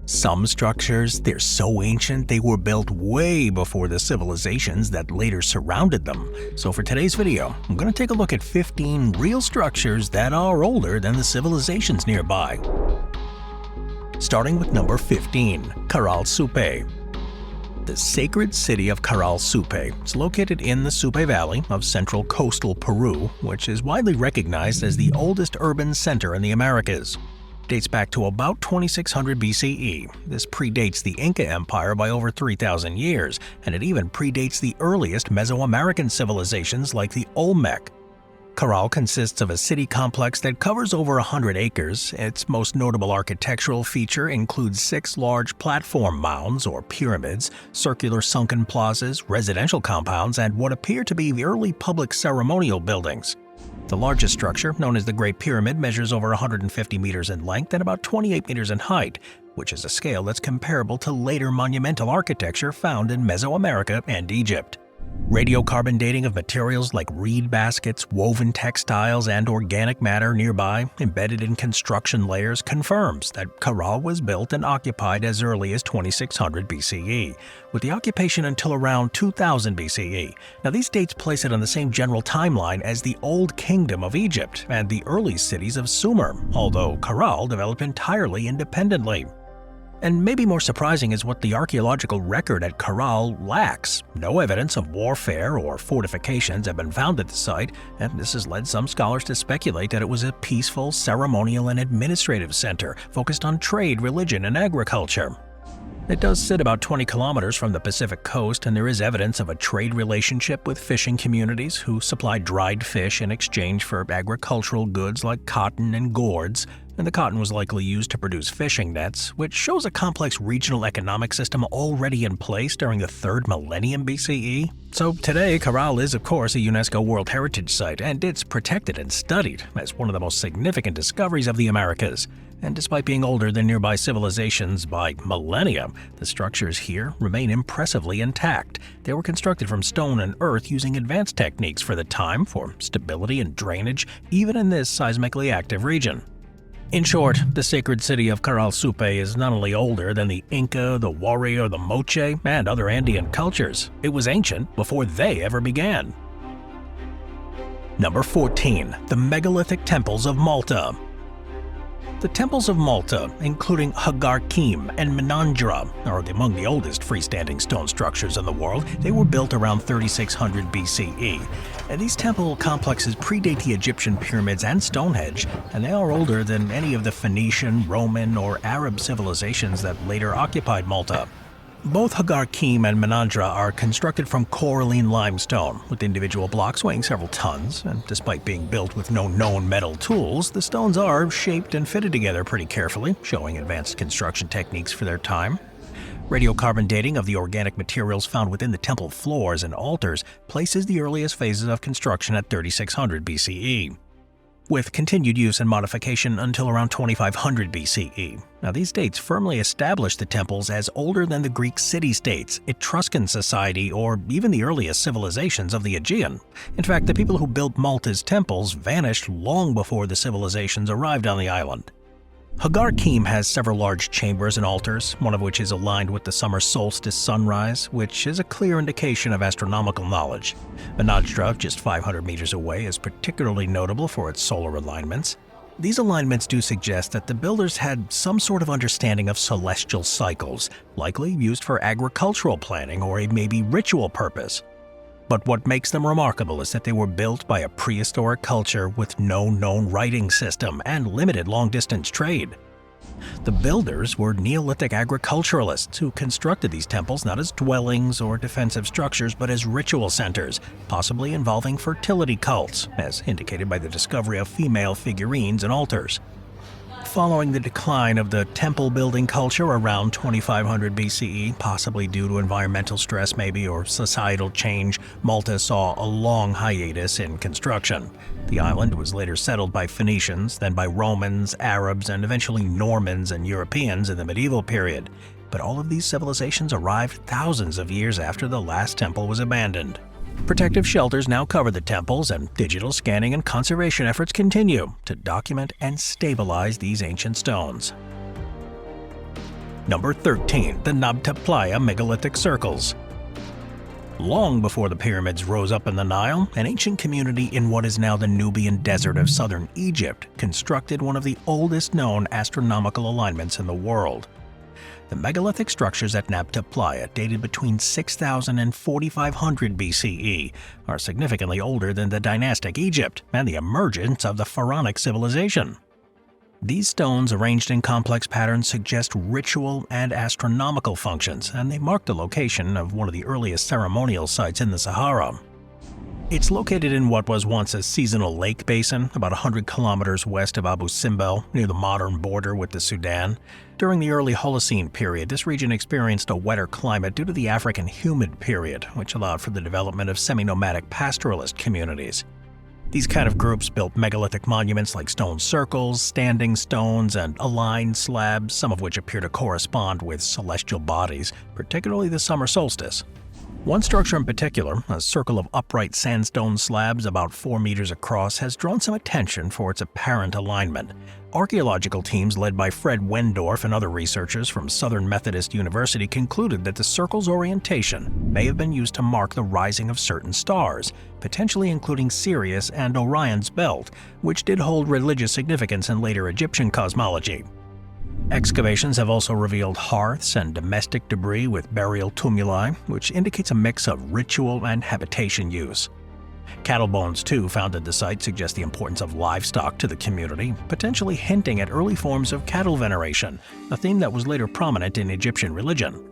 Some structures, they're so ancient they were built way before the civilizations that later surrounded them. So for today's video, I'm going to take a look at 15 real structures that are older than the civilizations nearby. Starting with number 15, Karal Sup. The sacred city of Karal Sup is located in the Supe Valley of central coastal Peru, which is widely recognized as the oldest urban center in the Americas. Dates back to about 2600 BCE. This predates the Inca Empire by over 3,000 years, and it even predates the earliest Mesoamerican civilizations like the Olmec. Karal consists of a city complex that covers over 100 acres. Its most notable architectural feature includes 6 large platform mounds or pyramids, circular sunken plazas, residential compounds, and what appear to be the early public ceremonial buildings. The largest structure, known as the Great Pyramid, measures over 150 meters in length and about 28 meters in height, which is a scale that's comparable to later monumental architecture found in Mesoamerica and Egypt. Radiocarbon dating of materials like reed baskets, woven textiles, and organic matter nearby, embedded in construction layers, confirms that Karal was built and occupied as early as 2600 BCE, with the occupation until around 2000 BCE. Now, these dates place it on the same general timeline as the Old Kingdom of Egypt and the early cities of Sumer, although Karal developed entirely independently. And maybe more surprising is what the archaeological record at Karal lacks. No evidence of warfare or fortifications have been found at the site, and this has led some scholars to speculate that it was a peaceful, ceremonial, and administrative center focused on trade, religion, and agriculture. It does sit about 20 kilometers from the Pacific coast, and there is evidence of a trade relationship with fishing communities who supplied dried fish in exchange for agricultural goods like cotton and gourds, and the cotton was likely used to produce fishing nets, which shows a complex regional economic system already in place during the 3rd millennium BCE. So today, Karal is of course a UNESCO World Heritage Site, and it's protected and studied as one of the most significant discoveries of the Americas. And despite being older than nearby civilizations by millennia, the structures here remain impressively intact. They were constructed from stone and earth using advanced techniques for the time for stability and drainage, even in this seismically active region. In short, the sacred city of Karal Sup is not only older than the Inca, the warrior, the Moche, and other Andean cultures, it was ancient before they ever began. Number 14. The Megalithic Temples of Malta. The temples of Malta, including Hagar Kim and Menandra, are among the oldest freestanding stone structures in the world. They were built around 3600 BCE. And these temple complexes predate the Egyptian pyramids and Stonehenge, and they are older than any of the Phoenician, Roman, or Arab civilizations that later occupied Malta. Both Hagar Kim and Menandra are constructed from coralline limestone, with individual blocks weighing several tons, and despite being built with no known metal tools, the stones are shaped and fitted together pretty carefully, showing advanced construction techniques for their time. Radiocarbon dating of the organic materials found within the temple floors and altars places the earliest phases of construction at 3600 BCE. with continued use and modification until around 2500 BCE. Now, these dates firmly established the temples as older than the Greek city-states, Etruscan society, or even the earliest civilizations of the Aegean. In fact, the people who built Malta's temples vanished long before the civilizations arrived on the island. Hagar Kim has several large chambers and altars, one of which is aligned with the summer solstice sunrise, which is a clear indication of astronomical knowledge. Menandra, just 500 meters away, is particularly notable for its solar alignments. These alignments do suggest that the builders had some sort of understanding of celestial cycles, likely used for agricultural planning or a maybe ritual purpose. But what makes them remarkable is that they were built by a prehistoric culture with no known writing system and limited long-distance trade. The builders were Neolithic agriculturalists who constructed these temples not as dwellings or defensive structures but as ritual centers, possibly involving fertility cults, as indicated by the discovery of female figurines and altars. Following the decline of the temple-building culture around 2500 BCE, possibly due to environmental stress maybe or societal change, Malta saw a long hiatus in construction. The island was later settled by Phoenicians, then by Romans, Arabs, and eventually Normans and Europeans in the medieval period. But all of these civilizations arrived thousands of years after the last temple was abandoned. Protective shelters now cover the temples, and digital scanning and conservation efforts continue to document and stabilize these ancient stones. Number 13. The Nabtapla megalithic circles. Long before the pyramids rose up in the Nile, an ancient community in what is now the Nubian desert of southern Egypt constructed one of the oldest known astronomical alignments in the world. The megalithic structures at Nabtapla, dated between 6000 and 4500 BCE, are significantly older than the dynastic Egypt and the emergence of the pharaonic civilization. These stones, arranged in complex patterns, suggest ritual and astronomical functions, and they mark the location of one of the earliest ceremonial sites in the Sahara. It's located in what was once a seasonal lake basin, about 100 kilometers west of Abu Simbel, near the modern border with the Sudan. During the early Holocene period, this region experienced a wetter climate due to the African humid period, which allowed for the development of semi-nomadic pastoralist communities. These kind of groups built megalithic monuments like stone circles, standing stones, and aligned slabs, some of which appear to correspond with celestial bodies, particularly the summer solstice. One structure in particular, a circle of upright sandstone slabs about 4 meters across, has drawn some attention for its apparent alignment. Archaeological teams led by Fred Wendorf and other researchers from Southern Methodist University concluded that the circle's orientation may have been used to mark the rising of certain stars, potentially including Sirius and Orion's belt, which did hold religious significance in later Egyptian cosmology. Excavations have also revealed hearths and domestic debris with burial tumuli, which indicates a mix of ritual and habitation use. Cattle bones, too, found at the site suggest the importance of livestock to the community, potentially hinting at early forms of cattle veneration, a theme that was later prominent in Egyptian religion.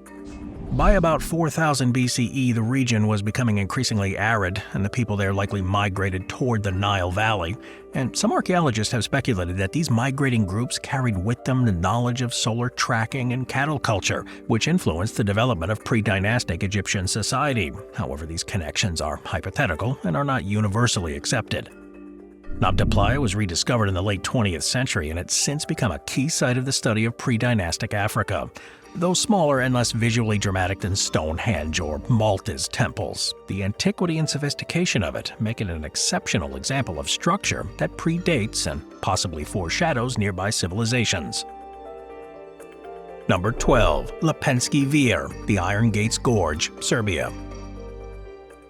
By about 4000 BCE, the region was becoming increasingly arid, and the people there likely migrated toward the Nile Valley, and some archaeologists have speculated that these migrating groups carried with them the knowledge of solar tracking and cattle culture, which influenced the development of pre-dynastic Egyptian society. However, these connections are hypothetical and are not universally accepted. Nabtapla was rediscovered in the late 20th century, and it's since become a key site of the study of pre-dynastic Africa. Though smaller and less visually dramatic than Stonehenge or Malta's temples, the antiquity and sophistication of it make it an exceptional example of structure that predates and possibly foreshadows nearby civilizations. Number 12. Leensky Vir, the Iron Gates Gorge, Serbia.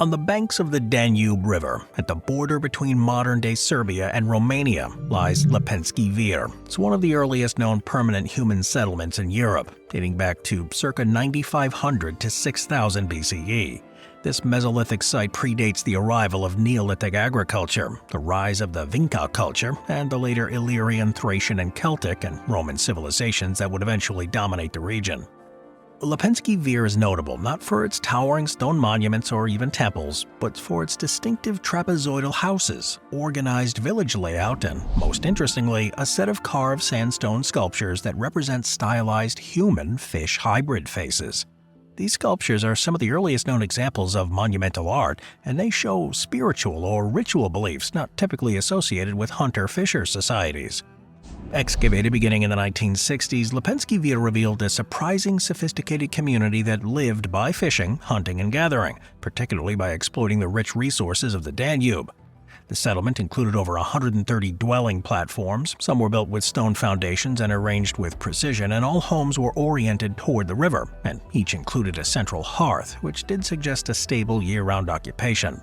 On the banks of the Danube River, at the border between modern-day Serbia and Romania, lies Leensky Vir. It's one of the earliest known permanent human settlements in Europe, dating back to circa 9500 to 6000 BCE. This Mesolithic site predates the arrival of Neolithic agriculture, the rise of the Vinca culture, and the later Illyrian, Thracian, and Celtic and Roman civilizations that would eventually dominate the region. Leensky Vir is notable not for its towering stone monuments or even temples, but for its distinctive trapezoidal houses, organized village layout, and, most interestingly, a set of carved sandstone sculptures that represent stylized human-fish hybrid faces. These sculptures are some of the earliest known examples of monumental art, and they show spiritual or ritual beliefs not typically associated with hunter-fisher societies. Excavated beginning in the 1960s, Leensky Vir revealed a surprising sophisticated community that lived by fishing, hunting, and gathering, particularly by exploiting the rich resources of the Danube. The settlement included over 130 dwelling platforms, some were built with stone foundations and arranged with precision, and all homes were oriented toward the river, and each included a central hearth, which did suggest a stable year-round occupation.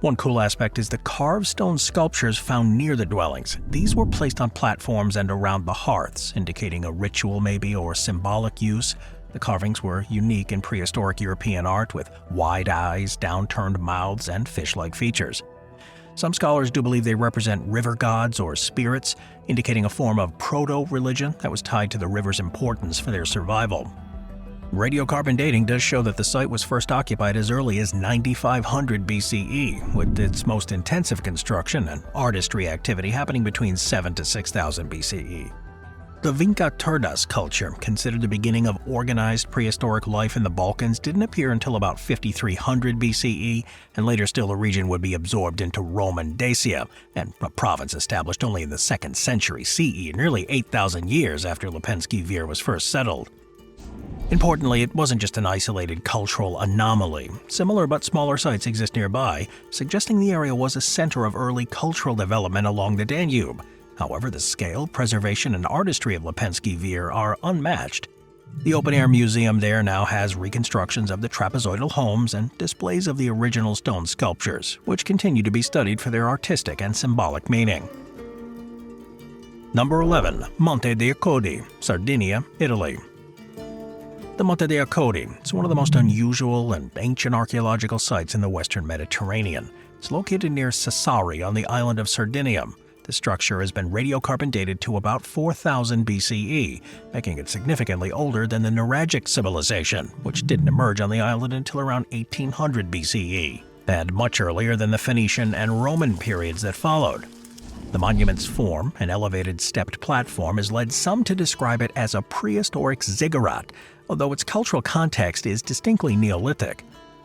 One cool aspect is the carved stone sculptures found near the dwellings. These were placed on platforms and around the hearths, indicating a ritual maybe or symbolic use. The carvings were unique in prehistoric European art with wide eyes, downturned mouths, and fish-like features. Some scholars do believe they represent river gods or spirits, indicating a form of proto-religion that was tied to the river's importance for their survival. Radiocarbon dating does show that the site was first occupied as early as 9500 BCE, with its most intensive construction and artistry activity happening between 7 to 6000 BCE. The Vinca Turdas culture, considered the beginning of organized prehistoric life in the Balkans, didn't appear until about 5300 BCE, and later still the region would be absorbed into Roman Dacia, and a province established only in the 2nd century CE, nearly 8000 years after Leensky Vir was first settled. Importantly, it wasn't just an isolated cultural anomaly. Similar but smaller sites exist nearby, suggesting the area was a center of early cultural development along the Danube. However, the scale, preservation, and artistry of Leensky Vir are unmatched. The open-air museum there now has reconstructions of the trapezoidal homes and displays of the original stone sculptures, which continue to be studied for their artistic and symbolic meaning. Number 11. Monte Deacodi, Sardinia, Italy. The Monte Deacodi is one of the most unusual and ancient archaeological sites in the western Mediterranean. It's located near Sassari on the island of Sardinia. The structure has been radiocarbon dated to about 4000 BCE, making it significantly older than the Nuragic civilization, which didn't emerge on the island until around 1800 BCE, and much earlier than the Phoenician and Roman periods that followed. The monument's form, an elevated stepped platform, has led some to describe it as a prehistoric ziggurat, although its cultural context is distinctly Neolithic.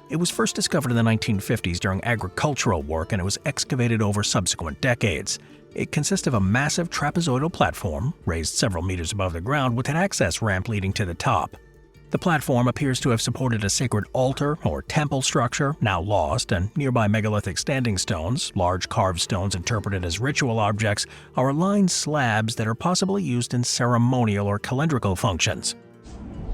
It was first discovered in the 1950s during agricultural work, and it was excavated over subsequent decades. It consists of a massive trapezoidal platform, raised several meters above the ground with an access ramp leading to the top. The platform appears to have supported a sacred altar or temple structure, now lost, and nearby megalithic standing stones, large carved stones interpreted as ritual objects, are aligned slabs that are possibly used in ceremonial or calendrical functions.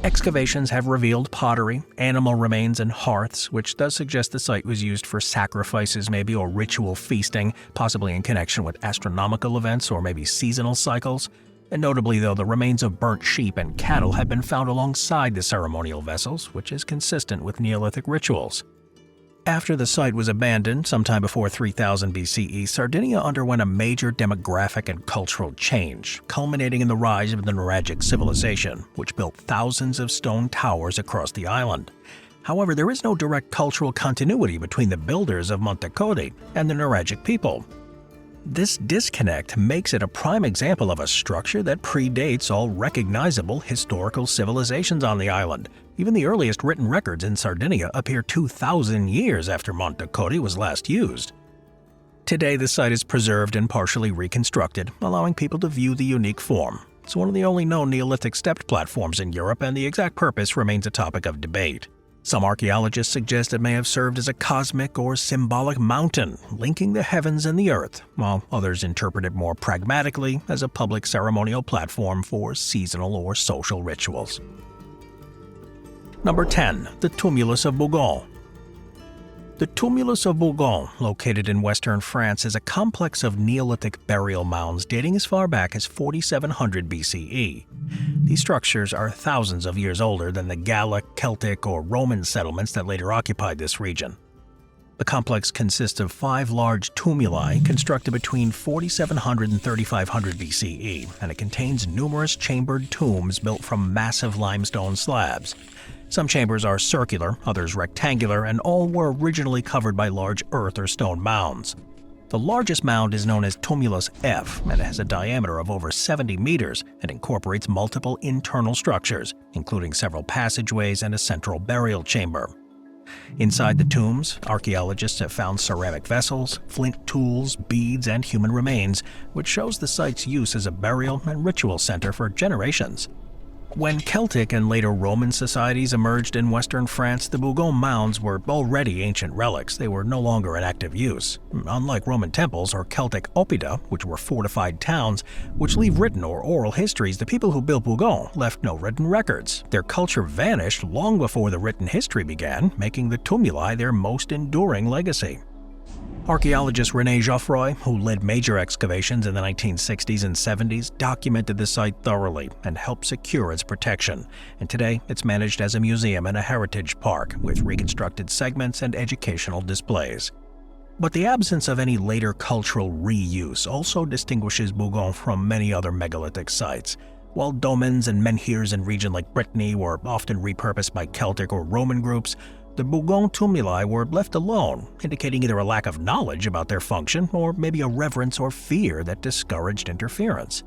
Excavations have revealed pottery, animal remains, and hearths, which does suggest the site was used for sacrifices maybe or ritual feasting, possibly in connection with astronomical events or maybe seasonal cycles. And notably though, the remains of burnt sheep and cattle have been found alongside the ceremonial vessels, which is consistent with Neolithic rituals. After the site was abandoned sometime before 3000 BCE, Sardinia underwent a major demographic and cultural change, culminating in the rise of the Nuragic civilization, which built thousands of stone towers across the island. However, there is no direct cultural continuity between the builders of Monte Deacodi and the Nuragic people. This disconnect makes it a prime example of a structure that predates all recognizable historical civilizations on the island. Even the earliest written records in Sardinia appear 2,000 years after Monte Deacodi was last used. Today, the site is preserved and partially reconstructed, allowing people to view the unique form. It's one of the only known Neolithic stepped platforms in Europe, and the exact purpose remains a topic of debate. Some archaeologists suggest it may have served as a cosmic or symbolic mountain, linking the heavens and the earth, while others interpret it more pragmatically as a public ceremonial platform for seasonal or social rituals. Number 10. The Tumulus of Bugal. The Tumulus of Bugal, located in western France, is a complex of Neolithic burial mounds dating as far back as 4700 BCE. These structures are thousands of years older than the Gallic, Celtic, or Roman settlements that later occupied this region. The complex consists of 5 large tumuli constructed between 4700 and 3500 BCE, and it contains numerous chambered tombs built from massive limestone slabs. Some chambers are circular, others rectangular, and all were originally covered by large earth or stone mounds. The largest mound is known as Tumulus F, and it has a diameter of over 70 meters and incorporates multiple internal structures, including several passageways and a central burial chamber. Inside the tombs, archaeologists have found ceramic vessels, flint tools, beads, and human remains, which shows the site's use as a burial and ritual center for generations. When Celtic and later Roman societies emerged in western France, the Bugal mounds were already ancient relics. They were no longer in active use. Unlike Roman temples or Celtic oppida, which were fortified towns, which leave written or oral histories, the people who built Bugal left no written records. Their culture vanished long before the written history began, making the tumuli their most enduring legacy. Archaeologist René Geoffroy, who led major excavations in the 1960s and 70s, documented the site thoroughly and helped secure its protection. And today, it's managed as a museum and a heritage park, with reconstructed segments and educational displays. But the absence of any later cultural reuse also distinguishes Bugal from many other megalithic sites. While dolmens and menhirs in regions like Brittany were often repurposed by Celtic or Roman groups, the Bugal tumuli were left alone, indicating either a lack of knowledge about their function or maybe a reverence or fear that discouraged interference.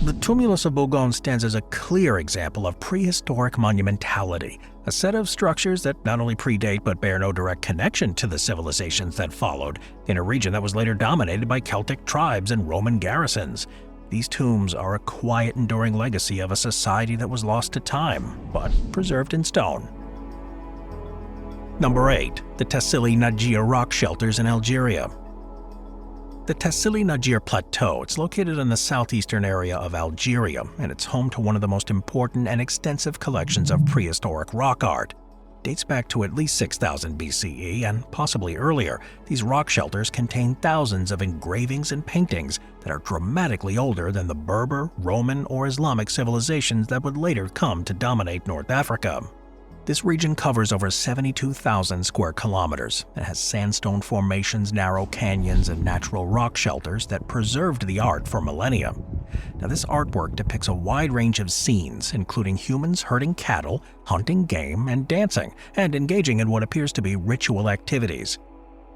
The Tumulus of Bugal stands as a clear example of prehistoric monumentality, a set of structures that not only predate but bear no direct connection to the civilizations that followed, in a region that was later dominated by Celtic tribes and Roman garrisons. These tombs are a quiet, enduring legacy of a society that was lost to time, but preserved in stone. Number 8. The Tacili Najia rock shelters in Algeria. The Tacili Najia Plateau, it's located in the southeastern area of Algeria, and it's home to one of the most important and extensive collections of prehistoric rock art. It dates back to at least 6000 BCE and possibly earlier. These rock shelters contain thousands of engravings and paintings that are dramatically older than the Berber, Roman, or Islamic civilizations that would later come to dominate North Africa. This region covers over 72,000 square kilometers and has sandstone formations, narrow canyons, and natural rock shelters that preserved the art for millennia. Now, this artwork depicts a wide range of scenes, including humans herding cattle, hunting game, and dancing, and engaging in what appears to be ritual activities.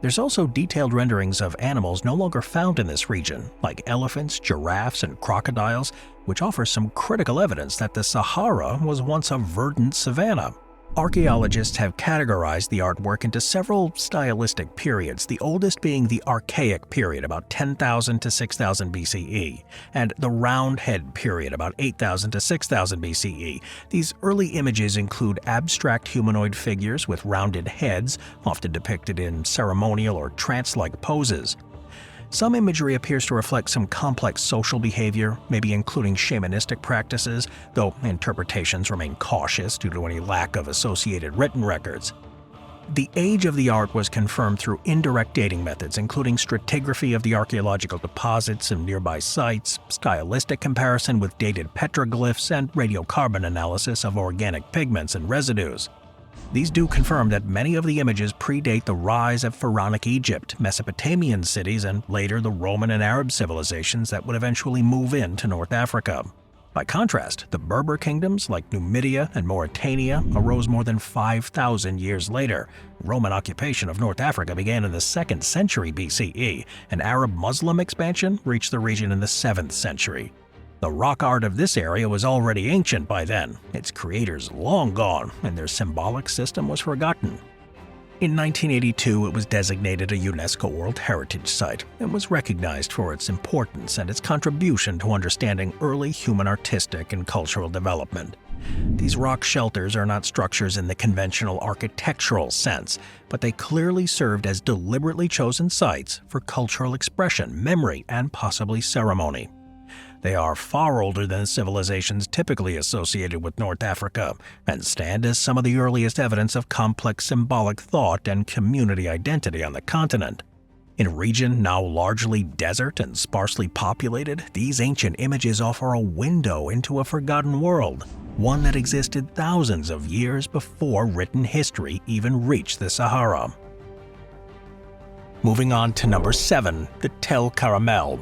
There's also detailed renderings of animals no longer found in this region, like elephants, giraffes, and crocodiles, which offers some critical evidence that the Sahara was once a verdant savanna. Archaeologists have categorized the artwork into several stylistic periods, the oldest being the Archaic period, about 10,000 to 6,000 BCE, and the Roundhead period, about 8,000 to 6,000 BCE. These early images include abstract humanoid figures with rounded heads, often depicted in ceremonial or trance-like poses. Some imagery appears to reflect some complex social behavior, maybe including shamanistic practices, though interpretations remain cautious due to any lack of associated written records. The age of the art was confirmed through indirect dating methods, including stratigraphy of the archaeological deposits and nearby sites, stylistic comparison with dated petroglyphs, and radiocarbon analysis of organic pigments and residues. These do confirm that many of the images predate the rise of pharaonic Egypt, Mesopotamian cities, and later the Roman and Arab civilizations that would eventually move into North Africa. By contrast, the Berber kingdoms like Numidia and Mauritania arose more than 5,000 years later. Roman occupation of North Africa began in the 2nd century BCE, and Arab-Muslim expansion reached the region in the 7th century. The rock art of this area was already ancient by then, its creators long gone, and their symbolic system was forgotten. In 1982, it was designated a UNESCO World Heritage Site and was recognized for its importance and its contribution to understanding early human artistic and cultural development. These rock shelters are not structures in the conventional architectural sense, but they clearly served as deliberately chosen sites for cultural expression, memory, and possibly ceremony. They are far older than civilizations typically associated with North Africa, and stand as some of the earliest evidence of complex symbolic thought and community identity on the continent. In a region now largely desert and sparsely populated, these ancient images offer a window into a forgotten world, one that existed thousands of years before written history even reached the Sahara. Moving on to number 7, the Tel Karamel.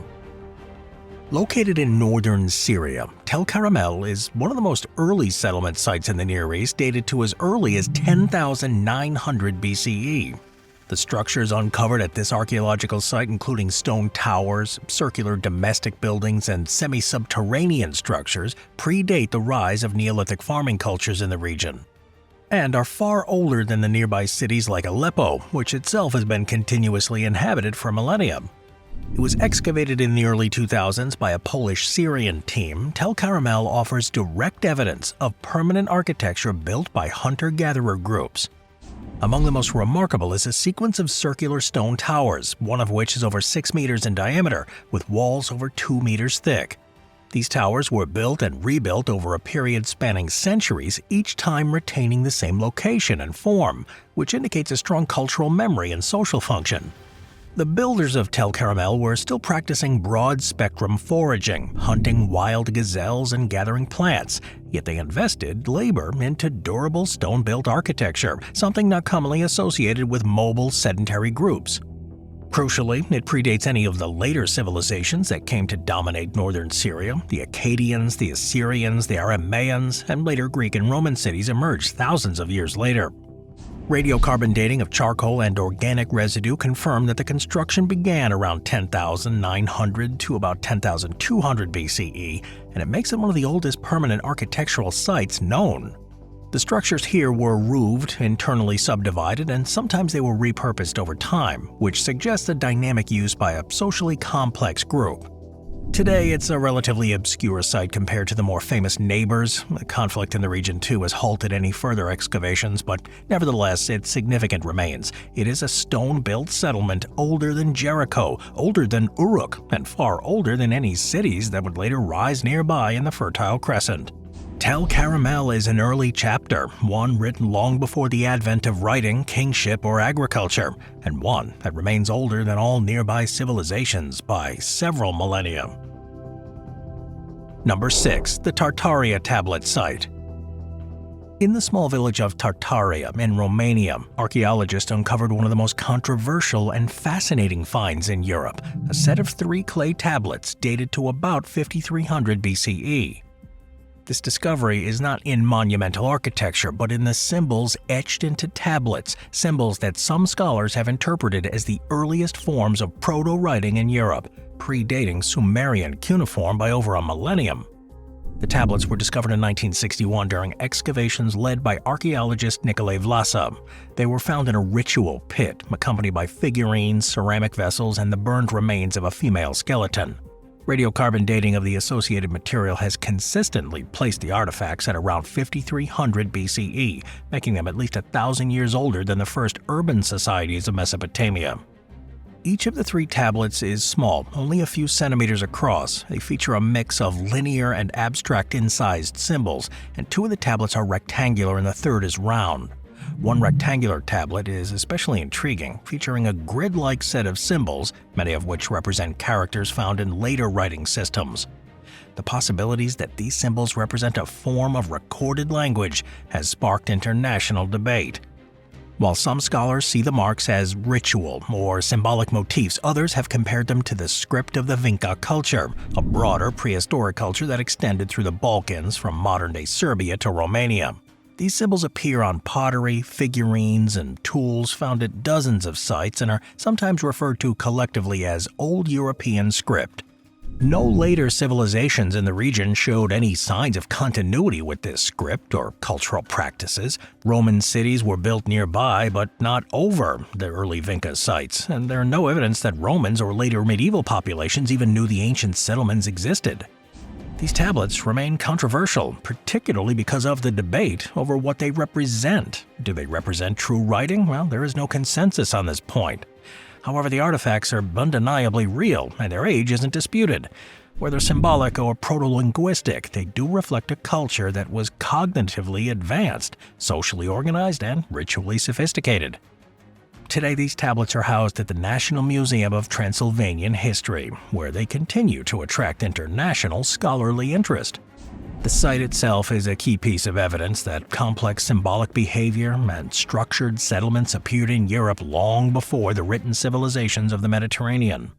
Located in northern Syria, Tel Karamel is one of the most early settlement sites in the Near East, dated to as early as 10,900 BCE. The structures uncovered at this archaeological site, including stone towers, circular domestic buildings, and semi-subterranean structures, predate the rise of Neolithic farming cultures in the region, and are far older than the nearby cities like Aleppo, which itself has been continuously inhabited for millennia. It was excavated in the early 2000s by a Polish-Syrian team. Tel Karamel offers direct evidence of permanent architecture built by hunter-gatherer groups. Among the most remarkable is a sequence of circular stone towers, one of which is over 6 meters in diameter, with walls over 2 meters thick. These towers were built and rebuilt over a period spanning centuries, each time retaining the same location and form, which indicates a strong cultural memory and social function. The builders of Tel Karamel were still practicing broad-spectrum foraging, hunting wild gazelles and gathering plants, yet they invested labor into durable stone-built architecture, something not commonly associated with mobile, sedentary groups. Crucially, it predates any of the later civilizations that came to dominate northern Syria. The Akkadians, the Assyrians, the Aramaeans, and later Greek and Roman cities emerged thousands of years later. Radiocarbon dating of charcoal and organic residue confirmed that the construction began around 10,900 to about 10,200 BCE, and it makes it one of the oldest permanent architectural sites known. The structures here were roofed, internally subdivided, and sometimes they were repurposed over time, which suggests a dynamic use by a socially complex group. Today, it's a relatively obscure site compared to the more famous neighbors. The conflict in the region, too, has halted any further excavations, but nevertheless, its significant remains. It is a stone-built settlement older than Jericho, older than Uruk, and far older than any cities that would later rise nearby in the Fertile Crescent. Tel Caramel is an early chapter, one written long before the advent of writing, kingship, or agriculture, and one that remains older than all nearby civilizations by several millennia. Number 6. The Tartaria Tablet Site. In the small village of Tartaria in Romania, archaeologists uncovered one of the most controversial and fascinating finds in Europe, a set of 3 clay tablets dated to about 5300 BCE. This discovery is not in monumental architecture, but in the symbols etched into tablets, symbols that some scholars have interpreted as the earliest forms of proto-writing in Europe, predating Sumerian cuneiform by over a millennium. The tablets were discovered in 1961 during excavations led by archaeologist Nicolae Vlasa. They were found in a ritual pit, accompanied by figurines, ceramic vessels, and the burned remains of a female skeleton. Radiocarbon dating of the associated material has consistently placed the artifacts at around 5300 BCE, making them at least 1,000 years older than the first urban societies of Mesopotamia. Each of the 3 tablets is small, only a few centimeters across. They feature a mix of linear and abstract incised symbols, and 2 of the tablets are rectangular and the third is round. One rectangular tablet is especially intriguing, featuring a grid-like set of symbols, many of which represent characters found in later writing systems. The possibilities that these symbols represent a form of recorded language has sparked international debate. While some scholars see the marks as ritual or symbolic motifs, others have compared them to the script of the Vinca culture, a broader prehistoric culture that extended through the Balkans from modern-day Serbia to Romania. These symbols appear on pottery, figurines, and tools found at dozens of sites and are sometimes referred to collectively as Old European script. No later civilizations in the region showed any signs of continuity with this script or cultural practices. Roman cities were built nearby, but not over the early Vinca sites, and there is no evidence that Romans or later medieval populations even knew the ancient settlements existed. These tablets remain controversial, particularly because of the debate over what they represent. Do they represent true writing? Well, there is no consensus on this point. However, the artifacts are undeniably real, and their age isn't disputed. Whether symbolic or proto-linguistic, they do reflect a culture that was cognitively advanced, socially organized, and ritually sophisticated. Today, these tablets are housed at the National Museum of Transylvanian History, where they continue to attract international scholarly interest. The site itself is a key piece of evidence that complex symbolic behavior and structured settlements appeared in Europe long before the written civilizations of the Mediterranean.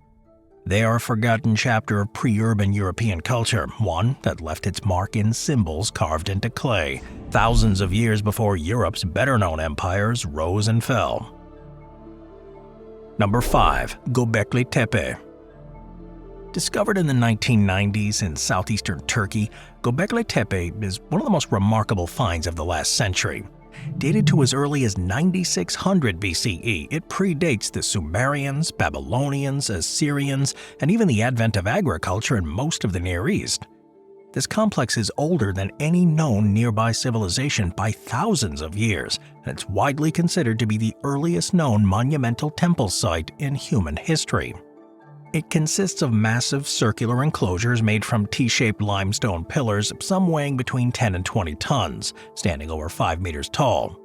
They are a forgotten chapter of pre-urban European culture, one that left its mark in symbols carved into clay, thousands of years before Europe's better-known empires rose and fell. Number 5. Gobecle Tepe. Discovered in the 1990s in southeastern Turkey, Gobecle Tepe is one of the most remarkable finds of the last century. Dated to as early as 9600 BCE, it predates the Sumerians, Babylonians, Assyrians, and even the advent of agriculture in most of the Near East. This complex is older than any known nearby civilization by thousands of years, and it's widely considered to be the earliest known monumental temple site in human history. It consists of massive circular enclosures made from T-shaped limestone pillars, some weighing between 10 and 20 tons, standing over 5 meters tall.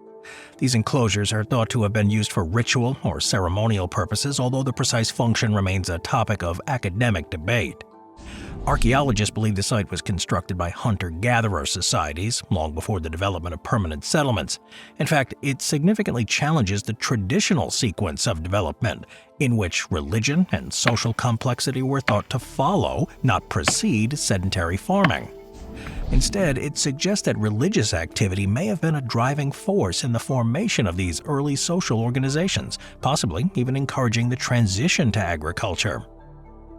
These enclosures are thought to have been used for ritual or ceremonial purposes, although the precise function remains a topic of academic debate. Archaeologists believe the site was constructed by hunter-gatherer societies long before the development of permanent settlements. In fact, it significantly challenges the traditional sequence of development, in which religion and social complexity were thought to follow, not precede, sedentary farming. Instead, it suggests that religious activity may have been a driving force in the formation of these early social organizations, possibly even encouraging the transition to agriculture.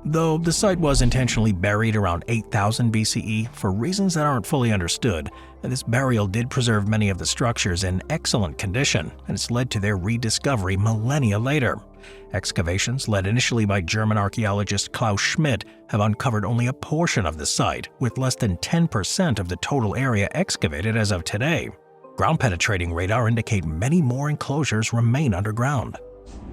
Though the site was intentionally buried around 8000 BCE for reasons that aren't fully understood, this burial did preserve many of the structures in excellent condition, and it's led to their rediscovery millennia later. Excavations, led initially by German archaeologist Klaus Schmidt, have uncovered only a portion of the site, with less than 10% of the total area excavated as of today. Ground-penetrating radar indicate many more enclosures remain underground.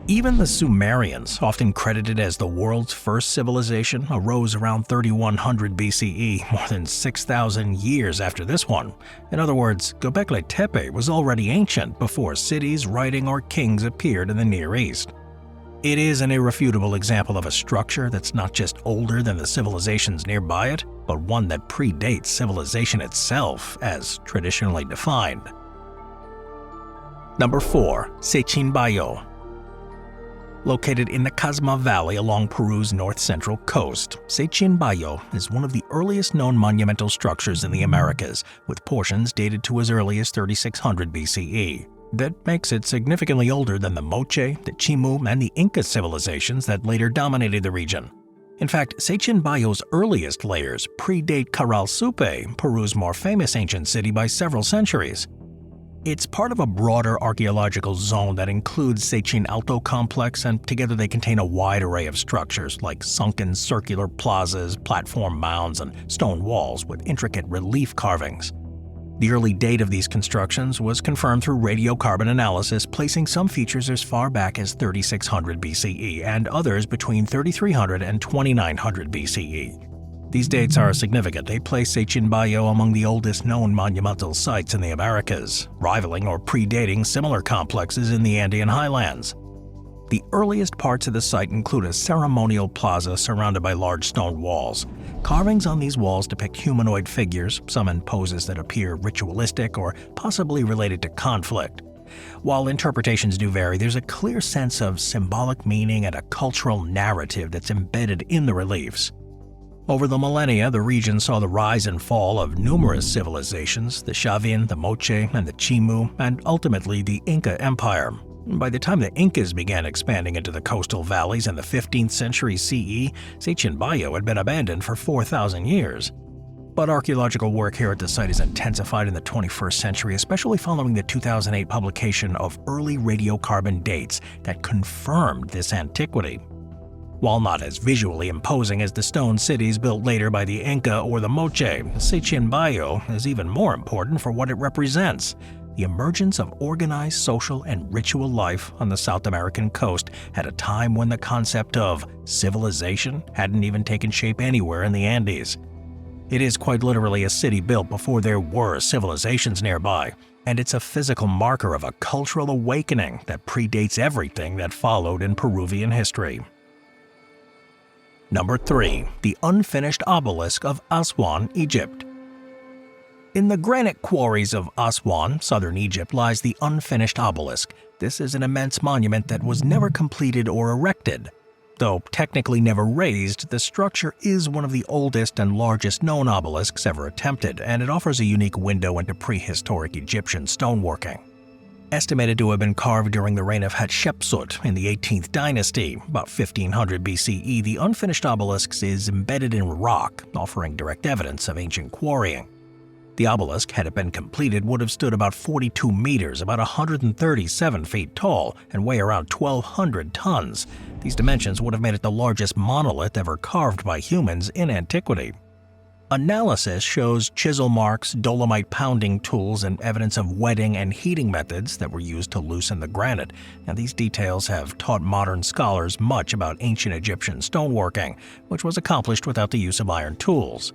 Even the Sumerians, often credited as the world's first civilization, arose around 3100 BCE, more than 6,000 years after this one. In other words, Gobecle Tepe was already ancient before cities, writing, or kings appeared in the Near East. It is an irrefutable example of a structure that's not just older than the civilizations nearby it, but one that predates civilization itself, as traditionally defined. Number 4. Sechin Bayio. Located in the Casma Valley along Peru's north-central coast, Sechin Bayio is one of the earliest known monumental structures in the Americas, with portions dated to as early as 3600 BCE. That makes it significantly older than the Moche, the Chimu, and the Inca civilizations that later dominated the region. In fact, Sechin Bayio's earliest layers predate Karal Sup, Peru's more famous ancient city, by several centuries. It's part of a broader archaeological zone that includes Sechin Alto complex, and together they contain a wide array of structures like sunken circular plazas, platform mounds, and stone walls with intricate relief carvings. The early date of these constructions was confirmed through radiocarbon analysis, placing some features as far back as 3600 BCE and others between 3300 and 2900 BCE. These dates are significant. They place Sechin Bayio among the oldest known monumental sites in the Americas, rivaling or predating similar complexes in the Andean highlands. The earliest parts of the site include a ceremonial plaza surrounded by large stone walls. Carvings on these walls depict humanoid figures, some in poses that appear ritualistic or possibly related to conflict. While interpretations do vary, there's a clear sense of symbolic meaning and a cultural narrative that's embedded in the reliefs. Over the millennia, the region saw the rise and fall of numerous civilizations, the Chavin, the Moche, and the Chimu, and ultimately the Inca Empire. By the time the Incas began expanding into the coastal valleys in the 15th century CE, Sechin Bayio had been abandoned for 4,000 years. But archaeological work here at the site is intensified in the 21st century, especially following the 2008 publication of early radiocarbon dates that confirmed this antiquity. While not as visually imposing as the stone cities built later by the Inca or the Moche, Sechin Bayio is even more important for what it represents: the emergence of organized social and ritual life on the South American coast at a time when the concept of civilization hadn't even taken shape anywhere in the Andes. It is quite literally a city built before there were civilizations nearby, and it's a physical marker of a cultural awakening that predates everything that followed in Peruvian history. Number 3. The unfinished obelisk of Aswan, Egypt. In the granite quarries of Aswan, southern Egypt, lies the unfinished obelisk. This is an immense monument that was never completed or erected. Though technically never raised, the structure is one of the oldest and largest known obelisks ever attempted, and it offers a unique window into prehistoric Egyptian stoneworking. Estimated to have been carved during the reign of Hatshepsut in the 18th dynasty, about 1500 BCE, the unfinished obelisk is embedded in rock, offering direct evidence of ancient quarrying. The obelisk, had it been completed, would have stood about 42 meters, about 137 feet tall, and weigh around 1,200 tons. These dimensions would have made it the largest monolith ever carved by humans in antiquity. Analysis shows chisel marks, dolomite pounding tools, and evidence of wetting and heating methods that were used to loosen the granite. Now, these details have taught modern scholars much about ancient Egyptian stoneworking, which was accomplished without the use of iron tools.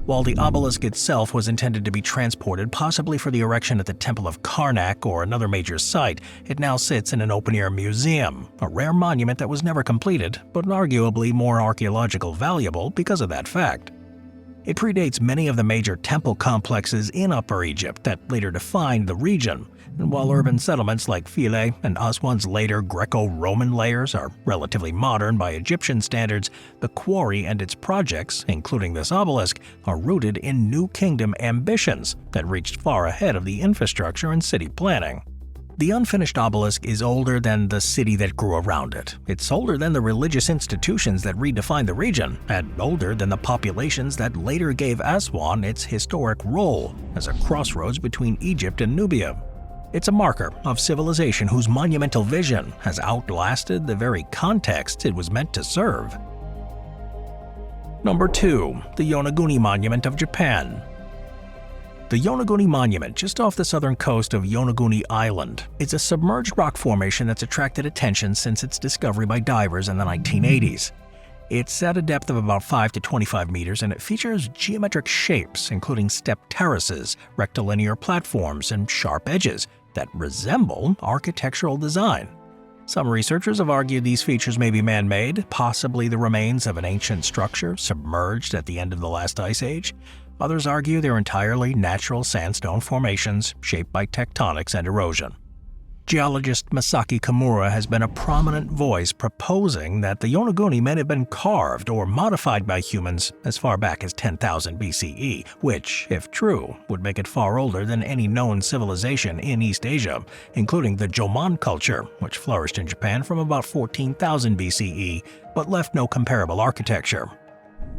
While the obelisk itself was intended to be transported, possibly for the erection at the Temple of Karnak or another major site, it now sits in an open-air museum, a rare monument that was never completed, but arguably more archaeological valuable because of that fact. It predates many of the major temple complexes in Upper Egypt that later defined the region, and while urban settlements like Philae and Aswan's later Greco-Roman layers are relatively modern by Egyptian standards, the quarry and its projects, including this obelisk, are rooted in New Kingdom ambitions that reached far ahead of the infrastructure and city planning. The unfinished obelisk is older than the city that grew around it. It's older than the religious institutions that redefined the region, and older than the populations that later gave Aswan its historic role as a crossroads between Egypt and Nubia. It's a marker of civilization whose monumental vision has outlasted the very context it was meant to serve. Number 2. The Yonauni Monument of Japan. The Yonauni Monument, just off the southern coast of Yonauni Island, is a submerged rock formation that's attracted attention since its discovery by divers in the 1980s. It's at a depth of about 5 to 25 meters, and it features geometric shapes, including step terraces, rectilinear platforms, and sharp edges that resemble architectural design. Some researchers have argued these features may be man-made, possibly the remains of an ancient structure submerged at the end of the last ice age. Others argue they're entirely natural sandstone formations shaped by tectonics and erosion. Geologist Masaki Kimura has been a prominent voice proposing that the Yonauni may have been carved or modified by humans as far back as 10,000 BCE, which, if true, would make it far older than any known civilization in East Asia, including the Jomon culture, which flourished in Japan from about 14,000 BCE but left no comparable architecture.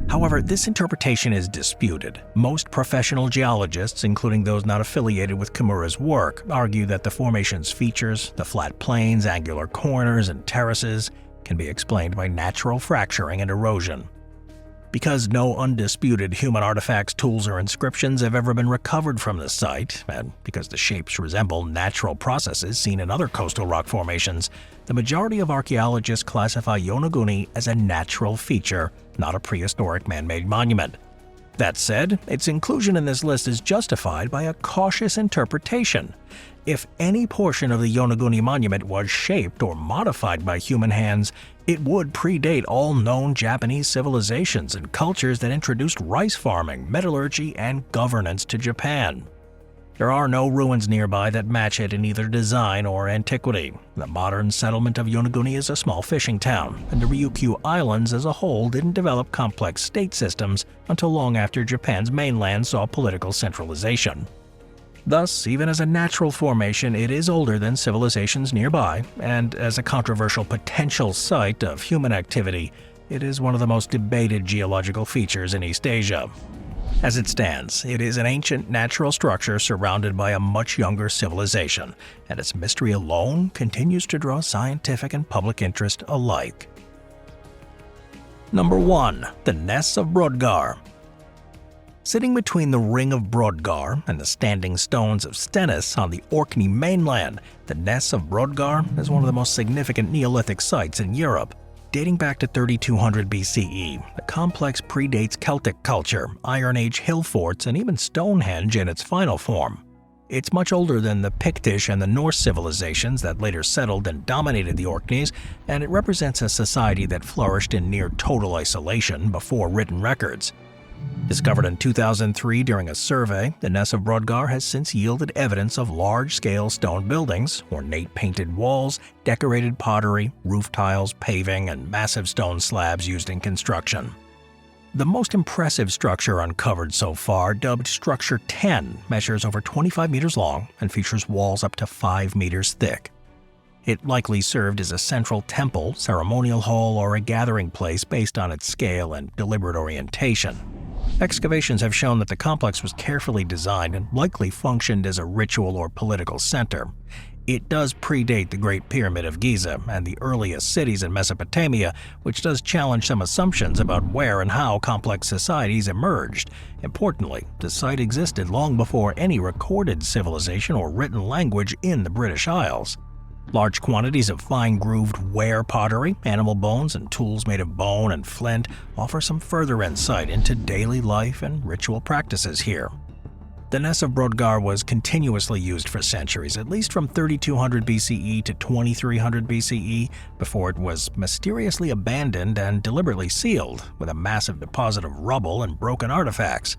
However, this interpretation is disputed. Most professional geologists, including those not affiliated with Kimura's work, argue that the formation's features, the flat plains, angular corners, and terraces, can be explained by natural fracturing and erosion. Because no undisputed human artifacts, tools, or inscriptions have ever been recovered from the site, and because the shapes resemble natural processes seen in other coastal rock formations, the majority of archaeologists classify Yonauni as a natural feature, not a prehistoric man-made monument. That said, its inclusion in this list is justified by a cautious interpretation. If any portion of the Yonauni Monument was shaped or modified by human hands, it would predate all known Japanese civilizations and cultures that introduced rice farming, metallurgy, and governance to Japan. There are no ruins nearby that match it in either design or antiquity. The modern settlement of Yonauni is a small fishing town, and the Ryukyu Islands as a whole didn't develop complex state systems until long after Japan's mainland saw political centralization. Thus, even as a natural formation, it is older than civilizations nearby, and as a controversial potential site of human activity, it is one of the most debated geological features in East Asia. As it stands, it is an ancient natural structure surrounded by a much younger civilization, and its mystery alone continues to draw scientific and public interest alike. Number 1. The Ness of Broadgar. Sitting between the Ring of Broadgar and the standing stones of Stennis on the Orkney mainland, the Ness of Broadgar is one of the most significant Neolithic sites in Europe. Dating back to 3200 BCE, the complex predates Celtic culture, Iron Age hill forts, and even Stonehenge in its final form. It's much older than the Pictish and the Norse civilizations that later settled and dominated the Orkneys, and it represents a society that flourished in near total isolation before written records. Discovered in 2003 during a survey, the Ness of Broadgar has since yielded evidence of large-scale stone buildings, ornate painted walls, decorated pottery, roof tiles, paving, and massive stone slabs used in construction. The most impressive structure uncovered so far, dubbed Structure 10, measures over 25 meters long and features walls up to 5 meters thick. It likely served as a central temple, ceremonial hall, or a gathering place based on its scale and deliberate orientation. Excavations have shown that the complex was carefully designed and likely functioned as a ritual or political center. It does predate the Great Pyramid of Giza and the earliest cities in Mesopotamia, which does challenge some assumptions about where and how complex societies emerged. Importantly, the site existed long before any recorded civilization or written language in the British Isles. Large quantities of fine-grooved ware pottery, animal bones, and tools made of bone and flint offer some further insight into daily life and ritual practices here. The Ness of Broadgar was continuously used for centuries, at least from 3200 BCE to 2300 BCE, before it was mysteriously abandoned and deliberately sealed, with a massive deposit of rubble and broken artifacts.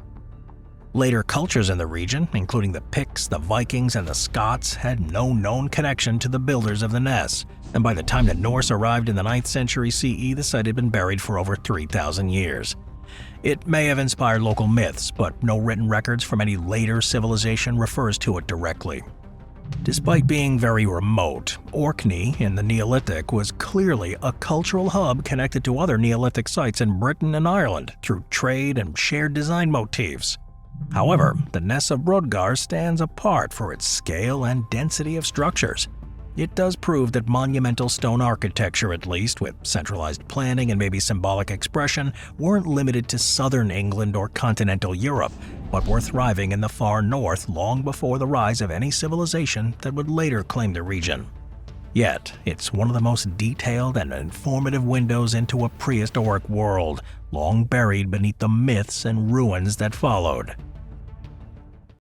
Later cultures in the region, including the Picts, the Vikings, and the Scots, had no known connection to the builders of the Ness, and by the time the Norse arrived in the 9th century CE, the site had been buried for over 3,000 years. It may have inspired local myths, but no written records from any later civilization refers to it directly. Despite being very remote, Orkney in the Neolithic was clearly a cultural hub connected to other Neolithic sites in Britain and Ireland through trade and shared design motifs. However, the Ness of Broadgar stands apart for its scale and density of structures. It does prove that monumental stone architecture, at least, with centralized planning and maybe symbolic expression, weren't limited to southern England or continental Europe, but were thriving in the far north long before the rise of any civilization that would later claim the region. Yet, it's one of the most detailed and informative windows into a prehistoric world, long buried beneath the myths and ruins that followed.